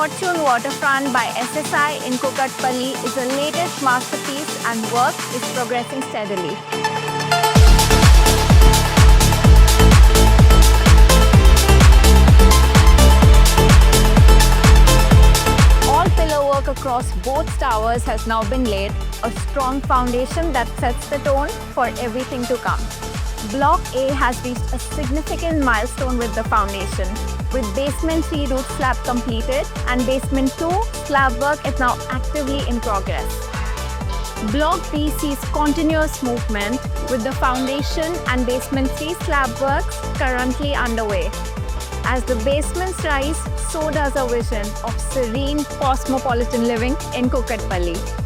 Fortune Waterfront by SSI in Kukatpally is the latest masterpiece and work is progressing steadily. All pillar work across both towers has now been laid, a strong foundation that sets the tone for everything to come. Block A has reached a significant milestone with the foundation, with basement 3 roof slab completed and basement 2 slab work is now actively in progress. Block B sees continuous movement with the foundation and basement 3 slab works currently underway. As the basements rise, so does a vision of serene cosmopolitan living in Kukatpally.